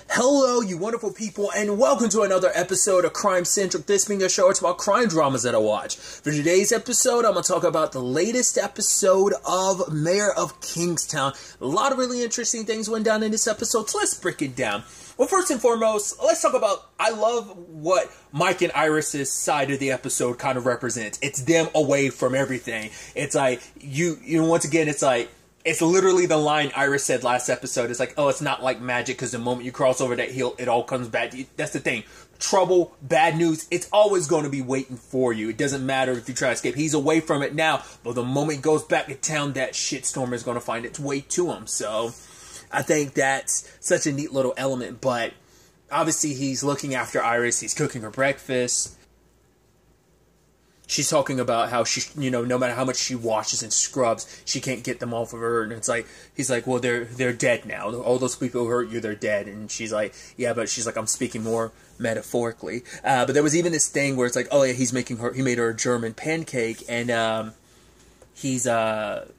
Hello, you wonderful people, and welcome to another episode of Crime Centric. This being a show, it's about crime dramas that I watch. For today's episode, I'm going to talk about the latest episode of Mayor of Kingstown. A lot of really interesting things went down in this episode, so let's break it down. Well, first and foremost, let's talk about, I love what Mike and Iris's side of the episode kind of represents. It's them away from everything. It's like, once again, it's literally the line Iris said last episode. It's like, oh, it's not like magic because the moment you cross over that hill, it all comes back to you. That's the thing. Trouble, bad news, it's always going to be waiting for you. It doesn't matter if you try to escape. He's away from it now, but the moment he goes back to town, that shitstorm is going to find its way to him. So I think that's such a neat little element. But obviously he's looking after Iris. He's cooking her breakfast. She's talking about how she, no matter how much she washes and scrubs, she can't get them off of her. And it's like, he's like, well, they're dead now. All those people who hurt you, they're dead. And she's like, yeah, but she's like, I'm speaking more metaphorically. But there was even this thing where it's like, oh yeah, he made her a German pancake, and he's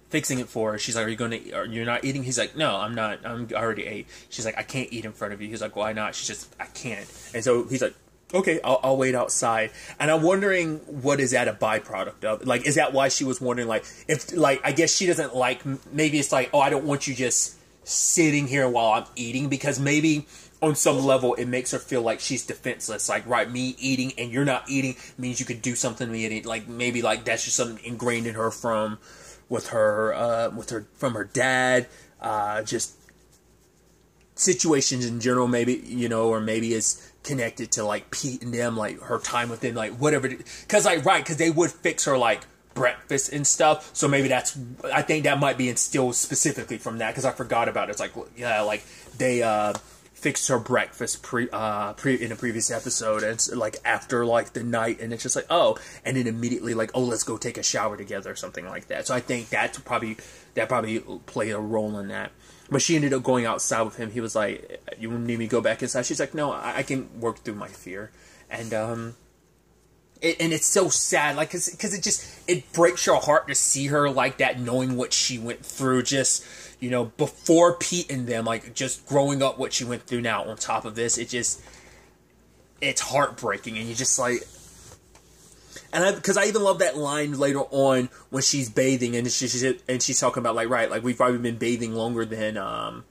fixing it for her. She's like, you're not eating? He's like, no, I'm not. I already ate. She's like, I can't eat in front of you. He's like, why not? She's just, I can't. And so he's like, okay, I'll wait outside. And I'm wondering, what is that a byproduct of? Like, is that why she was wondering, like, if, like, I guess she doesn't like, maybe it's like, oh, I don't want you just sitting here while I'm eating, because maybe on some level it makes her feel like she's defenseless. Like, right, me eating and you're not eating means you could do something to me, and like, maybe, like, that's just something ingrained in her from her dad, just situations in general, maybe, or maybe it's connected to, like, Pete and them, like, her time with them, like, whatever, because, like, right, because they would fix her, like, breakfast and stuff, so maybe I think that might be instilled specifically from that, because I forgot about it. It's like, yeah, like, they, fixed her breakfast in a previous episode, and it's, like, after, like, the night, and it's just like, oh, and then immediately, like, oh, let's go take a shower together, or something like that. So I think that probably played a role in that. But she ended up going outside with him. He was like, you need me to go back inside? She's like, no, I can work through my fear. And it's so sad, like, because it breaks your heart to see her like that, knowing what she went through just, before Pete and them, like, just growing up, what she went through now on top of this. It's heartbreaking, and you just, like, because I even love that line later on when she's bathing, and she's talking about, like, right, like, we've probably been bathing longer than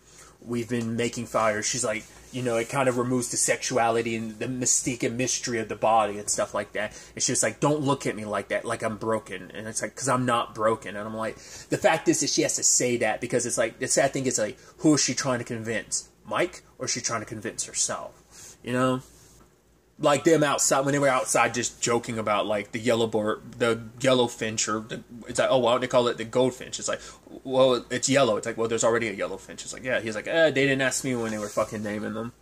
we've been making fire. She's like, it kind of removes the sexuality and the mystique and mystery of the body and stuff like that. It's just like, don't look at me like that, like I'm broken. And it's like, because I'm not broken. And I'm like, the fact is that she has to say that, because it's like, the sad thing is, like, who is she trying to convince? Mike? Or is she trying to convince herself? Like, them outside, when they were outside just joking about, like, the yellowfinch, or it's like, oh, why don't they call it the goldfinch? It's like, well, it's yellow. It's like, well, there's already a yellowfinch. It's like, yeah. He's like, they didn't ask me when they were fucking naming them.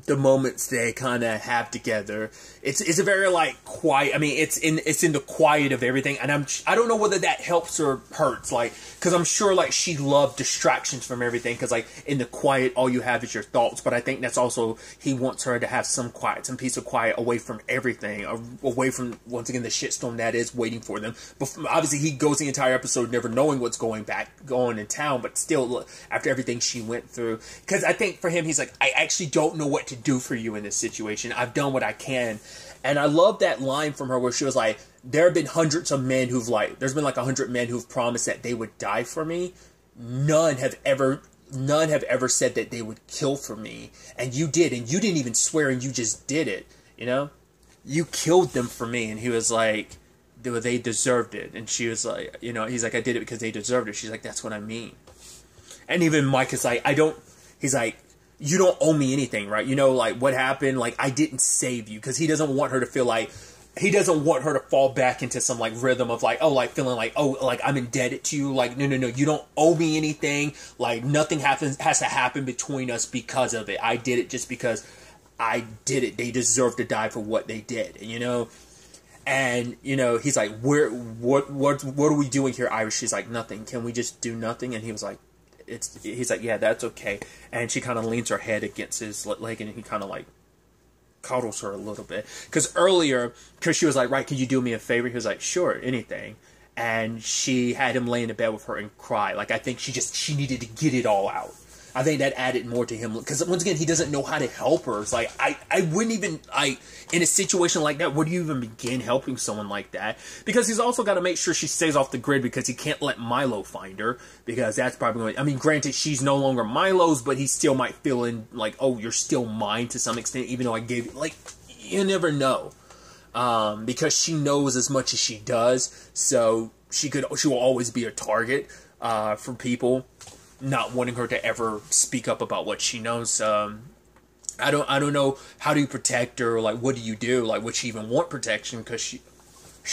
The moments they kind of have together, it's a very, like, quiet. I mean, it's in the quiet of everything, and I don't know whether that helps or hurts, like, because I'm sure, like, she loved distractions from everything, because, like, in the quiet, all you have is your thoughts. But I think that's also, he wants her to have some quiet, some peace of quiet, away from everything, away from, once again, the shitstorm that is waiting for them. But obviously, he goes the entire episode never knowing what's going in town, but still, look, after everything she went through, because I think for him, he's like, I actually don't know what to do for you in this situation. I've done what I can. And I love that line from her where she was like, there have been hundreds of men there's been like 100 men who've promised that they would die for me. None have ever said that they would kill for me. And you did, and you didn't even swear, and you just did it, You killed them for me. And he was like, they deserved it. And she was like, he's like, I did it because they deserved it. She's like, that's what I mean. And even Mike is like, he's like, you don't owe me anything, right? Like, what happened, like, I didn't save you, because he doesn't want her to feel like, he doesn't want her to fall back into some, like, rhythm of, like, oh, like, feeling like, oh, like, I'm indebted to you. Like, no, you don't owe me anything. Like, nothing has to happen between us because of it. I did it just because I did it. They deserve to die for what they did, And, he's like, what are we doing here, Iris? She's like, nothing. Can we just do nothing? And he was like, he's like, yeah, that's okay. And she kind of leans her head against his leg, and he kind of, like, coddles her a little bit. Because she was like, right, could you do me a favor? He was like, sure, anything. And she had him lay in the bed with her and cry. Like, I think she needed to get it all out. I think that added more to him, because once again, he doesn't know how to help her. It's like, I wouldn't even, in a situation like that, where do you even begin helping someone like that? Because he's also got to make sure she stays off the grid, because he can't let Milo find her, because that's probably going to, I mean, granted, she's no longer Milo's, but he still might feel in, like, oh, you're still mine to some extent, even though I gave you, like, you never know. Because she knows as much as she does, so she will always be a target, for people not wanting her to ever speak up about what she knows. I don't know, how do you protect her? Like, what do you do? Like, would she even want protection? Because she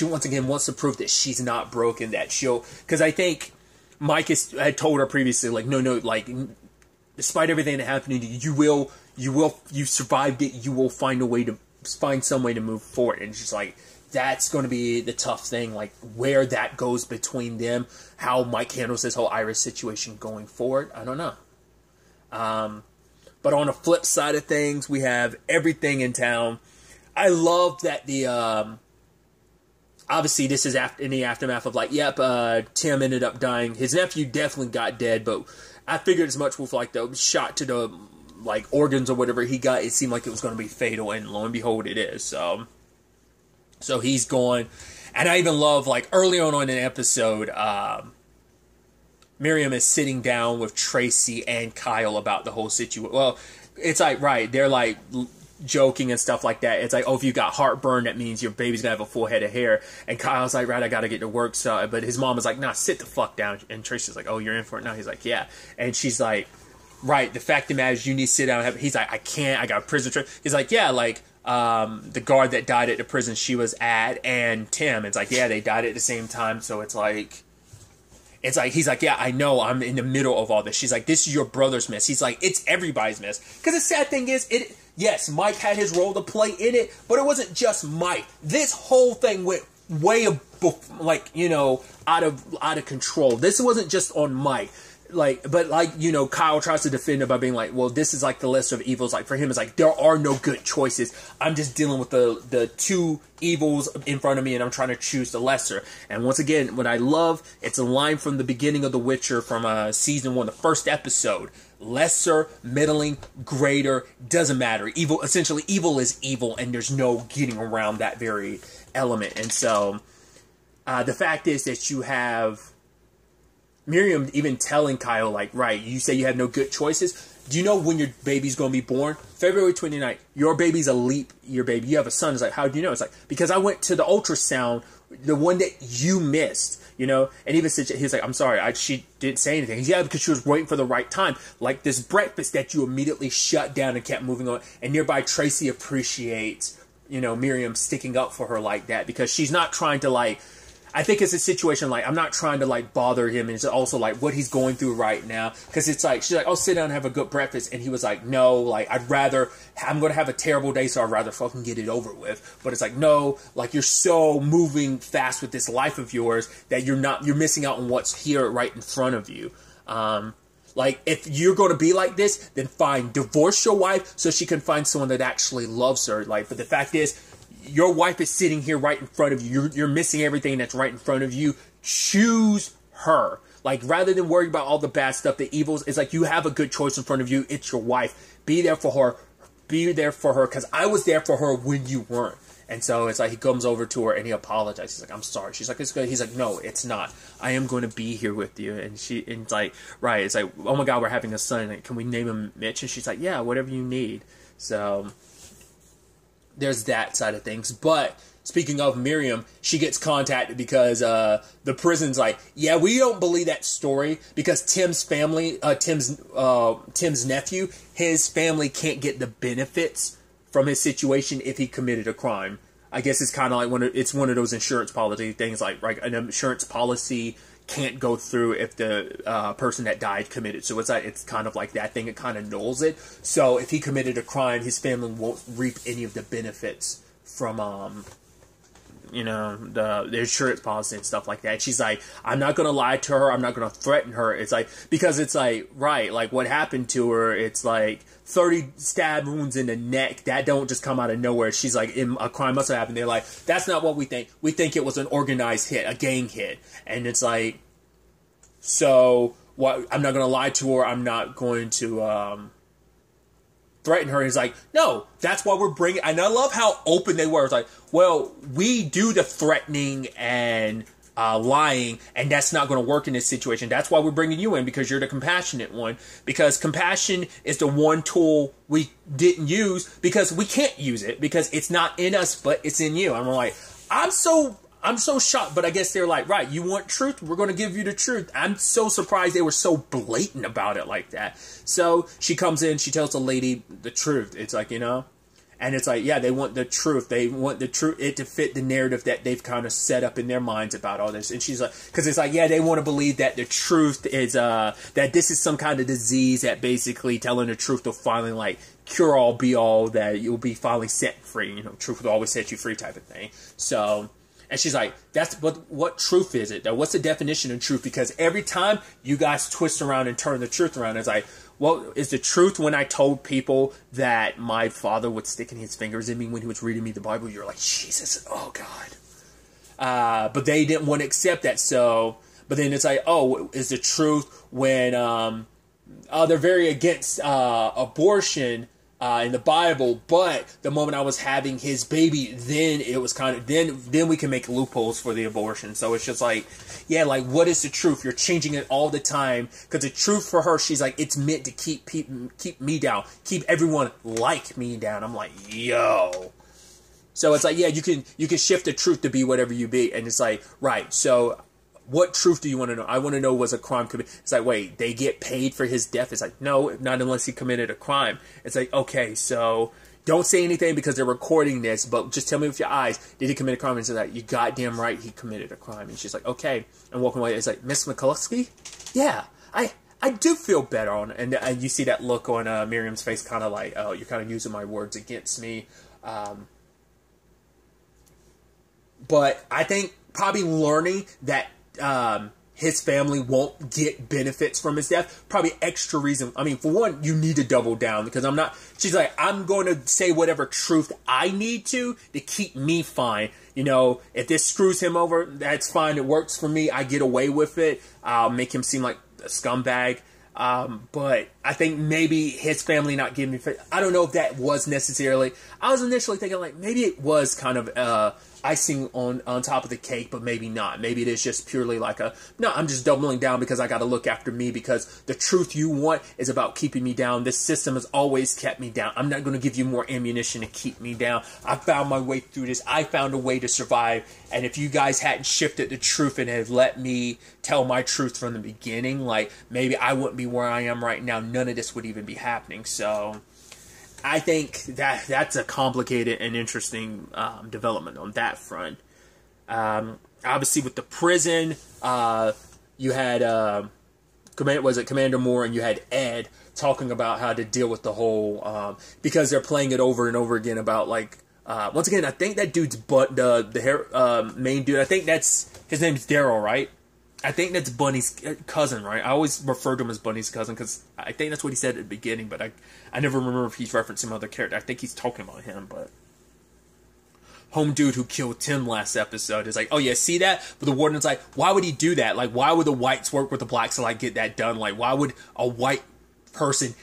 once again wants to prove that she's not broken, that because I think Mike had told her previously, like, no, like, despite everything that happened to you, you survived it, you will find some way to move forward. And she's like, that's going to be the tough thing, like, where that goes between them, how Mike handles this whole Iris situation going forward. I don't know. But on the flip side of things, we have everything in town. I love that obviously this is in the aftermath of, like, yep, Tim ended up dying. His nephew definitely got dead, but I figured as much with, like, the shot to the, like, organs or whatever he got. It seemed like it was going to be fatal, and lo and behold, it is. So he's gone. And I even love, like, early on in an episode, Miriam is sitting down with Tracy and Kyle about the whole situation. Well, it's like, right, they're, like, joking and stuff like that. It's like, oh, if you got heartburn, that means your baby's gonna have a full head of hair. And Kyle's like, right, I gotta get to work. So, but his mom was like, nah, sit the fuck down. And Tracy's like, oh, you're in for it now? He's like, yeah. And she's like, right, the fact of the matter is you need to sit down. He's like, I can't, I got a prison trip. He's like, yeah, like, the guard that died at the prison she was at, and Tim. It's like, yeah, they died at the same time. So it's like, he's like, yeah, I know, I'm in the middle of all this. She's like, this is your brother's mess. He's like, it's everybody's mess. Because the sad thing is, yes, Mike had his role to play in it, but it wasn't just Mike. This whole thing went way like, you know, out of control. This wasn't just on Mike. Like, but like, you know, Kyle tries to defend it by being like, well, this is like the lesser of evils. Like, for him, it's like, there are no good choices. I'm just dealing with the two evils in front of me, and I'm trying to choose the lesser. And once again, what I love, it's a line from the beginning of The Witcher from season 1, the first episode. Lesser, middling, greater, doesn't matter. Evil, essentially, evil is evil, and there's no getting around that very element. And so, the fact is that you have Miriam even telling Kyle, like, right, you say you have no good choices. Do you know when your baby's going to be born? February 29th. Your baby's a leap year baby. You have a son. It's like, how do you know? It's like, because I went to the ultrasound, the one that you missed, you know? And even said, he's like, I'm sorry, she didn't say anything. He's, yeah, because she was waiting for the right time. Like this breakfast that you immediately shut down and kept moving on. And nearby Tracy appreciates, you know, Miriam sticking up for her like that, because she's not trying to, like, I think it's a situation like, I'm not trying to, like, bother him. And it's also, like, what he's going through right now. Because it's like, she's like, oh, sit down and have a good breakfast. And he was like, no, like, I'm going to have a terrible day, so I'd rather fucking get it over with. But it's like, no, like, you're so moving fast with this life of yours that you're missing out on what's here right in front of you. Like, if you're going to be like this, then fine, divorce your wife so she can find someone that actually loves her. Like, but the fact is, your wife is sitting here right in front of you. You're missing everything that's right in front of you. Choose her. Like, rather than worry about all the bad stuff, the evils, it's like you have a good choice in front of you. It's your wife. Be there for her. Be there for her, because I was there for her when you weren't. And so it's like he comes over to her and he apologizes. He's like, I'm sorry. She's like, it's good. He's like, no, it's not. I am going to be here with you. And it's like, right. It's like, oh my God, we're having a son. Like, can we name him Mitch? And she's like, yeah, whatever you need. So there's that side of things. But speaking of Miriam, she gets contacted because the prison's like, yeah, we don't believe that story because Tim's family, Tim's nephew, his family can't get the benefits from his situation if he committed a crime. I guess it's kind of like one of those insurance policy things, like an insurance policy can't go through if the person that died committed suicide. It's kind of like that thing. It kind of nulls it. So if he committed a crime, his family won't reap any of the benefits from the insurance policy and stuff like that. She's like, I'm not going to lie to her. I'm not going to threaten her. It's like, because it's like, right, like what happened to her, it's like 30 stab wounds in the neck. That don't just come out of nowhere. She's like, a crime must have happened. They're like, that's not what we think. We think it was an organized hit, a gang hit. And it's like, so what, I'm not going to lie to her. I'm not going to threaten her. He's like, no, that's why we're bringing, and I love how open they were. It's like, well, we do the threatening and lying, and that's not going to work in this situation. That's why we're bringing you in, because you're the compassionate one, because compassion is the one tool we didn't use because we can't use it, because it's not in us, but it's in you. And we're like, I'm so shocked, but I guess they're like, right, you want truth? We're going to give you the truth. I'm so surprised they were so blatant about it like that. So she comes in, she tells the lady the truth. It's like, and it's like, yeah, they want the truth. They want the truth, it to fit the narrative that they've kind of set up in their minds about all this. And she's like, because it's like, yeah, they want to believe that the truth is, that this is some kind of disease, that basically telling the truth will finally, like, cure all, be all, that you'll be finally set free. Truth will always set you free type of thing. So, and she's like, that's what truth is it? What's the definition of truth? Because every time you guys twist around and turn the truth around, it's like, well, is the truth when I told people that my father was sticking his fingers in me when he was reading me the Bible? You're like, Jesus, oh God. But they didn't want to accept that. So, but then it's like, oh, is the truth when they're very against abortion in the Bible, but the moment I was having his baby, then it was kind of, then we can make loopholes for the abortion. So it's just like, yeah, like, what is the truth? You're changing it all the time, because the truth for her, she's like, it's meant to keep me down, keep everyone like me down. I'm like, yo. So it's like, yeah, you can shift the truth to be whatever you be, and it's like, right, so what truth do you want to know? I want to know, was a crime committed? It's like, wait, they get paid for his death? It's like, no, not unless he committed a crime. It's like, okay, so don't say anything because they're recording this, but just tell me with your eyes, did he commit a crime? And it's like, you goddamn right, he committed a crime. And she's like, okay, and walking away. It's like, Miss McCluskey? Yeah, I do feel better on it. And you see that look on Miriam's face, kind of like, oh, you're kind of using my words against me. But I think probably learning that his family won't get benefits from his death, probably extra reason. I mean, for one, you need to double down, because she's like, I'm going to say whatever truth I need to keep me fine. If this screws him over, that's fine. It works for me. I get away with it. I'll make him seem like a scumbag. But I think maybe his family not giving me, I don't know if that was necessarily, I was initially thinking like, maybe it was kind of, icing on top of the cake, but maybe not. Maybe it is just purely like no, I'm just doubling down because I got to look after me, because the truth you want is about keeping me down. This system has always kept me down. I'm not going to give you more ammunition to keep me down. I found my way through this. I found a way to survive. And if you guys hadn't shifted the truth and have let me tell my truth from the beginning, like, maybe I wouldn't be where I am right now. None of this would even be happening. So I think that's a complicated and interesting development on that front. Obviously, with the prison, you had Commander Moore and you had Ed talking about how to deal with the whole because they're playing it over and over again about, like, once again, I think that dude's the main dude. I think that's his name's Daryl, right? I think that's Bunny's cousin, right? I always refer to him as Bunny's cousin because I think that's what he said at the beginning, but I never remember if he's referencing some other character. I think he's talking about him, but home dude who killed Tim last episode is like, oh yeah, see that? But the warden's like, why would he do that? Like, why would the whites work with the blacks to, like, get that done? Like, why would a white person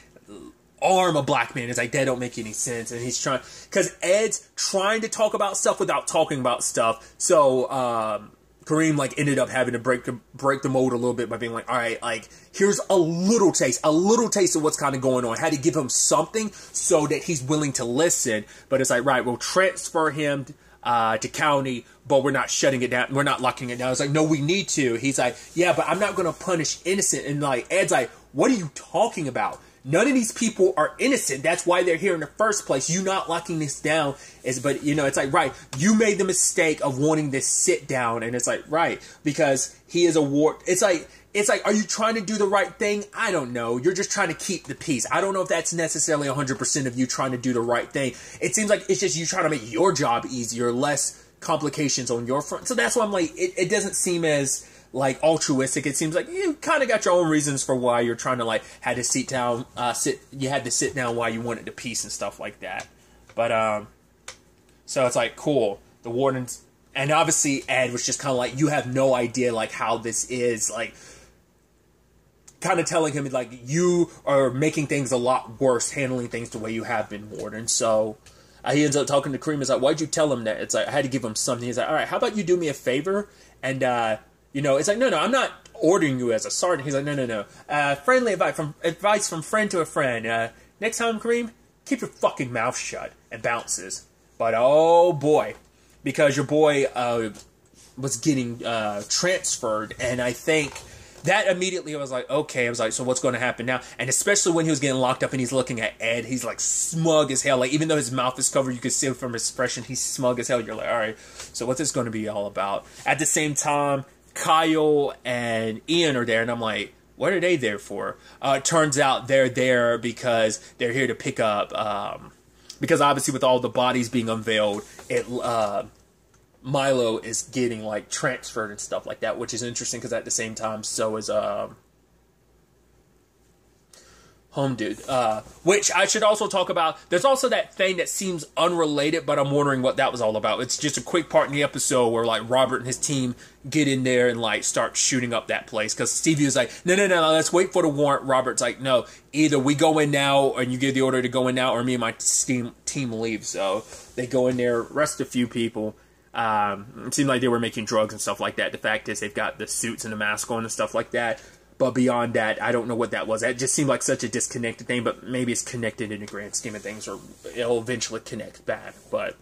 arm a black man? It's like, that don't make any sense. And he's trying, because Ed's trying to talk about stuff without talking about stuff. So Kareem, like, ended up having to break the mold a little bit by being like, all right, like, here's a little taste of what's kind of going on. Had to give him something so that he's willing to listen. But it's like, right, we'll transfer him to county, but we're not shutting it down. We're not locking it down. It's like, no, we need to. He's like, yeah, but I'm not going to punish innocent. And, like, Ed's like, what are you talking about? None of these people are innocent. That's why they're here in the first place. You not locking this down but it's like, right, you made the mistake of wanting to sit down. And it's like, right, because he is a war. It's like, are you trying to do the right thing? I don't know. You're just trying to keep the peace. I don't know if that's necessarily 100% of you trying to do the right thing. It seems like it's just you trying to make your job easier, less complications on your front. So that's why I'm like, it doesn't seem as, like, altruistic. It seems like you kind of got your own reasons for why you're trying to, like, had to sit down while you wanted the peace and stuff like that. But so it's like, cool. The wardens, and obviously Ed was just kind of like, you have no idea, like, how this is, like, kind of telling him, like, you are making things a lot worse, handling things the way you have been, Warden. So he ends up talking to Kareem. He's like, why'd you tell him that? It's like, I had to give him something. He's like, all right, how about you do me a favor? And, it's like, no, I'm not ordering you as a sergeant. He's like, no. Friendly advice from friend to a friend. Next time, Kareem, keep your fucking mouth shut, and bounces. But, oh, boy, because your boy was getting transferred, and I think that immediately I was like, okay, I was like, so what's going to happen now? And especially when he was getting locked up and he's looking at Ed, he's like smug as hell. Like, even though his mouth is covered, you can see from his expression, he's smug as hell. You're like, all right, so what's this going to be all about? At the same time, Kyle and Ian are there, and I'm like, what are they there for? It turns out they're there because they're here to pick up, because obviously with all the bodies being unveiled, Milo is getting, like, transferred and stuff like that, which is interesting because at the same time, so is Home Dude. Which I should also talk about. There's also that thing that seems unrelated, but I'm wondering what that was all about. It's just a quick part in the episode where, like, Robert and his team get in there and, like, start shooting up that place. Because Stevie was like, no, let's wait for the warrant. Robert's like, no, either we go in now and you give the order to go in now, or me and my team leave. So they go in there, arrest a few people. It seemed like they were making drugs and stuff like that. The fact is they've got the suits and the mask on and stuff like that. But beyond that, I don't know what that was. That just seemed like such a disconnected thing, but maybe it's connected in the grand scheme of things, or it'll eventually connect back. But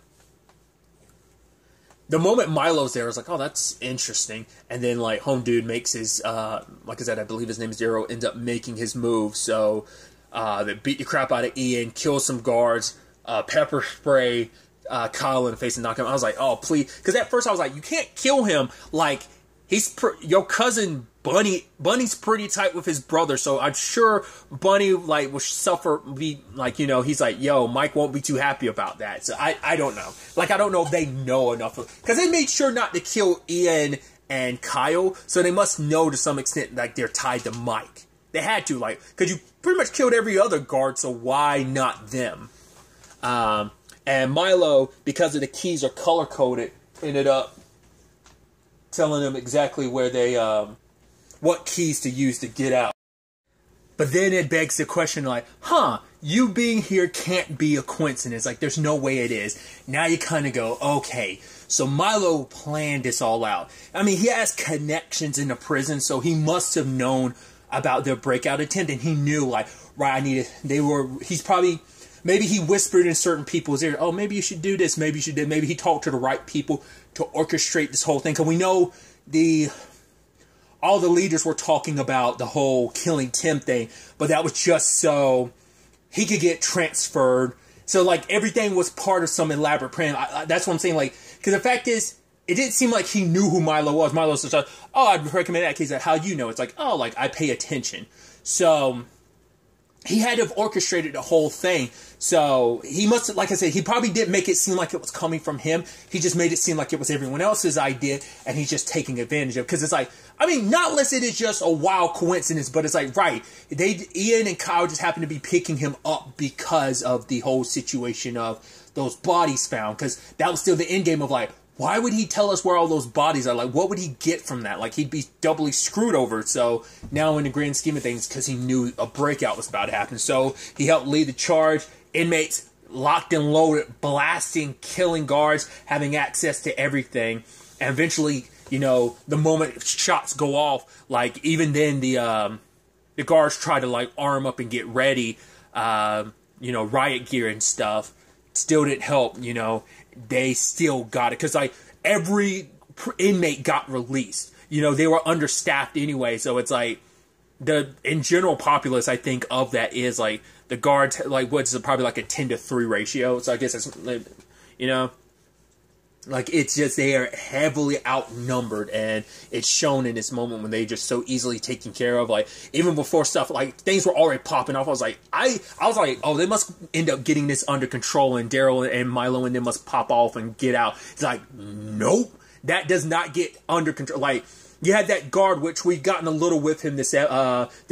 the moment Milo's there, I was like, oh, that's interesting. And then, like, Home Dude makes his, like I said, I believe his name is Daryl, ends up making his move. So they beat the crap out of Ian, kill some guards, pepper spray Kyle in the face and knock him out. I was like, oh, please. Because at first I was like, you can't kill him. Like, your cousin Bunny's pretty tight with his brother, so I'm sure Bunny, like, will he's like, yo, Mike won't be too happy about that. So I don't know. Like, I don't know if they know enough. Because they made sure not to kill Ian and Kyle, so they must know to some extent, like, they're tied to Mike. They had to, like, because you pretty much killed every other guard, so why not them? And Milo, because of the keys are color-coded, ended up telling them exactly where they, what keys to use to get out. But then it begs the question, like, you being here can't be a coincidence. Like, there's no way it is. Now you kind of go, okay, so Milo planned this all out. I mean, he has connections in the prison, so he must have known about their breakout attempt, and he knew, like, right, maybe he whispered in certain people's ear, oh, maybe you should do this, maybe you should do. Maybe he talked to the right people to orchestrate this whole thing. Because we know all the leaders were talking about the whole killing Tim thing, but that was just so he could get transferred. So, like, everything was part of some elaborate plan. That's what I'm saying. Like, because the fact is, it didn't seem like he knew who Milo was. Milo was just like, oh, I'd recommend that case. Like, how you know? It's like, oh, like, I pay attention. So he had to have orchestrated the whole thing. So he must have, like I said, he probably didn't make it seem like it was coming from him. He just made it seem like it was everyone else's idea, and he's just taking advantage of it. Because it's like, I mean, not unless it is just a wild coincidence, but it's like, right, Ian and Kyle just happen to be picking him up because of the whole situation of those bodies found. Because that was still the end game of, like, why would he tell us where all those bodies are? Like, what would he get from that? Like, he'd be doubly screwed over. So now in the grand scheme of things, because he knew a breakout was about to happen. So he helped lead the charge. Inmates locked and loaded, blasting, killing guards, having access to everything. And eventually, you know, the moment shots go off, like, even then the guards try to, like, arm up and get ready, riot gear and stuff. Still didn't help, you know. They still got it. Because, like, every inmate got released. You know, they were understaffed anyway. So it's like, in general populace, I think, of that is, like, the guards, like, what's probably like a 10-to-3 ratio. So I guess it's, you know, like, it's just, they are heavily outnumbered, and it's shown in this moment when they just so easily taken care of. Like, even before stuff, like, things were already popping off. I was like, oh, they must end up getting this under control, and Daryl and Milo and them must pop off and get out. It's like, nope, that does not get under control. Like, you had that guard, which we've gotten a little with him this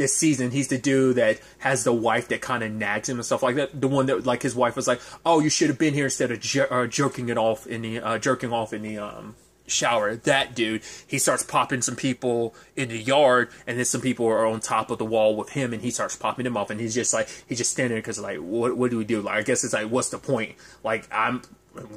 season. He's the dude that has the wife that kind of nags him and stuff like that. The one that, like, his wife was like, "Oh, you should have been here instead of jerking off in the shower. That dude, he starts popping some people in the yard, and then some people are on top of the wall with him, and he starts popping them off, and he's just standing there because like, what do we do? Like, I guess it's like, what's the point? Like,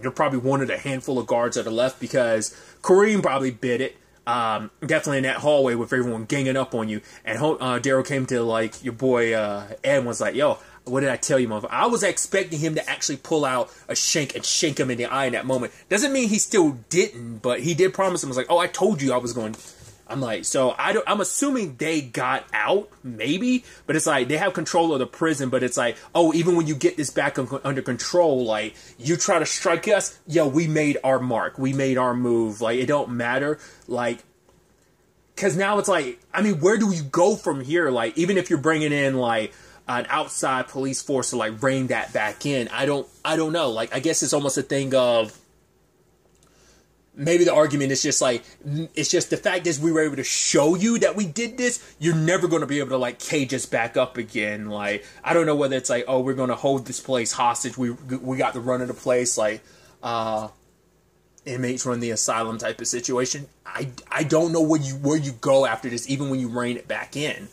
you're probably one of the handful of guards that are left because Kareem probably bit it. Definitely in that hallway with everyone ganging up on you. And Daryl came to like your boy Ed and was like, yo, what did I tell you, motherfucker? I was expecting him to actually pull out a shank and shank him in the eye in that moment. Doesn't mean he still didn't, but he did promise him. I was like, oh, I told you I was going. I'm like, so I'm assuming they got out, maybe, but it's like they have control of the prison, but it's like, oh, even when you get this back under control, like, you try to strike us, yo, we made our mark, we made our move, like, it don't matter, like, because now it's like, I mean, where do you go from here? Like, even if you're bringing in, like, an outside police force to, like, rein that back in, I don't know, like, I guess it's almost a thing of, maybe the argument is just like, it's just the fact is we were able to show you that we did this, you're never going to be able to like cage us back up again. Like, I don't know whether it's like, oh, we're going to hold this place hostage, we got the run of the place, like inmates run the asylum type of situation. I don't know where you go after this, even when you rein it back in.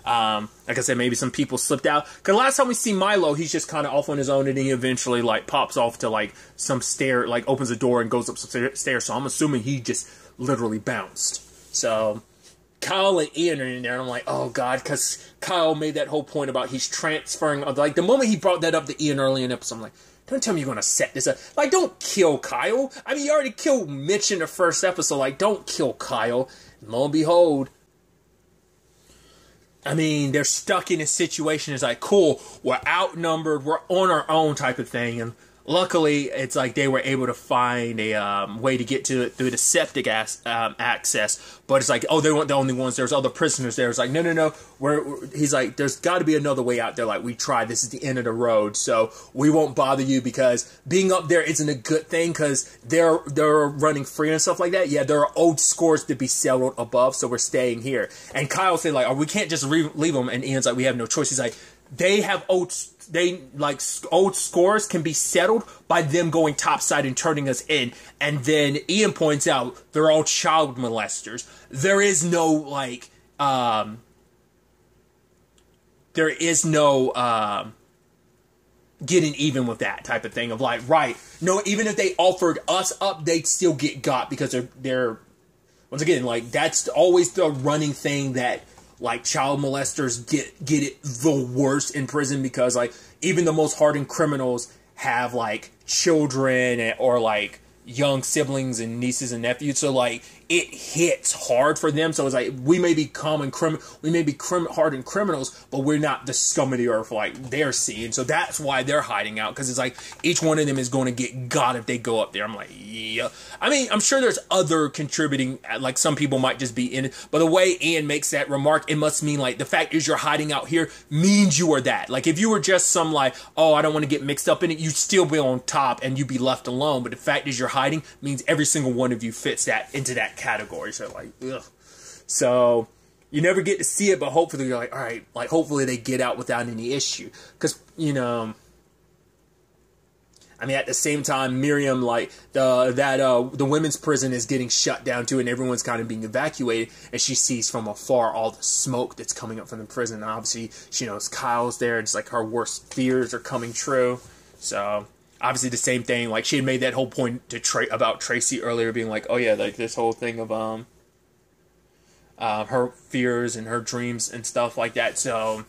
Like I said, maybe some people slipped out. Because last time we see Milo, he's just kind of off on his own, and he eventually, like, pops off to, like, some stair, like, opens a door and goes up some stairs. So I'm assuming he just literally bounced. So Kyle and Ian are in there, and I'm like, oh, God, because Kyle made that whole point about he's transferring. Like, the moment he brought that up to Ian early in the episode, I'm like, don't tell me you're going to set this up. Like, don't kill Kyle. I mean, you already killed Mitch in the first episode. Like, don't kill Kyle. And lo and behold, I mean, they're stuck in a situation. It's like, cool, we're outnumbered, we're on our own type of thing. And luckily, it's like they were able to find a way to get to it through the septic access. But it's like, oh, they weren't the only ones. There's other prisoners there. It's like, no. He's like, there's got to be another way out there. Like, we tried. This is the end of the road. So we won't bother you because being up there isn't a good thing because they're running free and stuff like that. Yeah, there are old scores to be settled above, so we're staying here. And Kyle said, like, oh, we can't just leave them. And Ian's like, we have no choice. He's like, they have old scores can be settled by them going topside and turning us in. And then Ian points out they're all child molesters. There is no getting even with that type of thing of like, right, no, even if they offered us up, they'd still get got because they're once again, like, that's always the running thing that, like, child molesters get it the worst in prison because, like, even the most hardened criminals have, like, children or, like, young siblings and nieces and nephews. So, like, it hits hard for them. So it's like, we may be hardened criminals, but we're not the scum of the earth like they're seeing. So that's why they're hiding out, because it's like each one of them is going to get got if they go up there. I'm like, yeah. I mean, I'm sure there's other contributing, like some people might just be in it. But the way Ian makes that remark, it must mean like the fact is you're hiding out here means you are that. Like if you were just some like, oh, I don't want to get mixed up in it, you'd still be on top and you'd be left alone. But the fact is you're hiding means every single one of you fits that into that category. So like, ugh. So you never get to see it, but hopefully you're like, all right, like hopefully they get out without any issue. Because, you know, I mean, at the same time, Miriam, like, the women's prison is getting shut down too, and everyone's kind of being evacuated, and she sees from afar all the smoke that's coming up from the prison, and obviously she knows Kyle's there, it's like her worst fears are coming true. So obviously the same thing, like she had made that whole point to about Tracy earlier, being like, oh yeah, like this whole thing of her fears and her dreams and stuff like that. So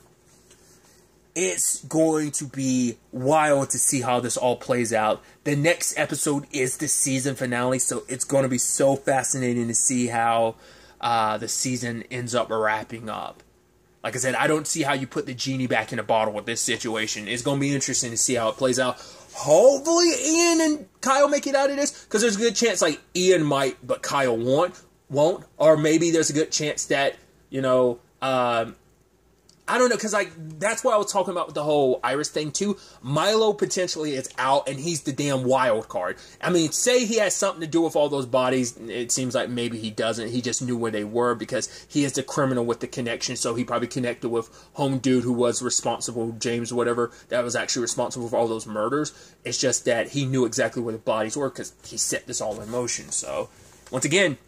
it's going to be wild to see how this all plays out. The next episode is the season finale, so it's going to be so fascinating to see how the season ends up wrapping up. Like I said, I don't see how you put the genie back in the bottle with this situation. It's going to be interesting to see how it plays out. Hopefully Ian and Kyle make it out of this, because there's a good chance like Ian might, but Kyle won't. Or maybe there's a good chance that, you know, I don't know, because like that's what I was talking about with the whole Iris thing too. Milo potentially is out, and he's the damn wild card. I mean, say he has something to do with all those bodies. It seems like maybe he doesn't. He just knew where they were because he is the criminal with the connection. So he probably connected with home dude who was responsible, James, whatever, that was actually responsible for all those murders. It's just that he knew exactly where the bodies were because he set this all in motion. So once again,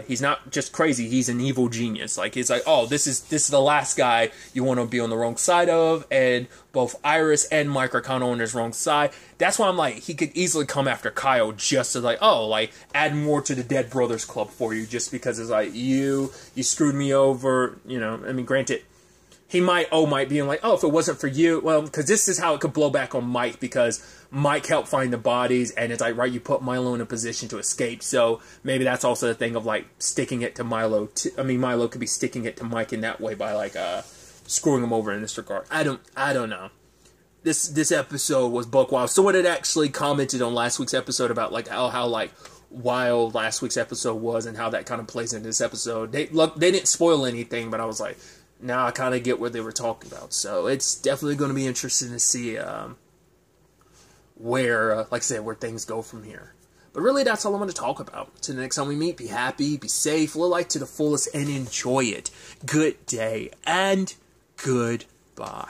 he's not just crazy, he's an evil genius. Like, he's like, oh, this is the last guy you want to be on the wrong side of, and both Iris and Mike are kind of on his wrong side. That's why I'm like, he could easily come after Kyle just to, like, oh, like, add more to the Dead Brothers Club for you, just because it's like, you screwed me over, you know. I mean, granted, he might being like, oh, if it wasn't for you, well, because this is how it could blow back on Mike, because Mike helped find the bodies, and it's like, right, you put Milo in a position to escape, so maybe that's also the thing of, like, sticking it to Milo. Milo could be sticking it to Mike in that way by, like, screwing him over in this regard. I don't know. This episode was buck wild. Someone had actually commented on last week's episode about, like, how like, wild last week's episode was, and how that kind of plays into this episode. They didn't spoil anything, but I was like, now I kind of get what they were talking about. So it's definitely going to be interesting to see where, like I said, where things go from here. But really, that's all I want to talk about. Till the next time we meet, be happy, be safe, live life to the fullest, and enjoy it. Good day, and goodbye.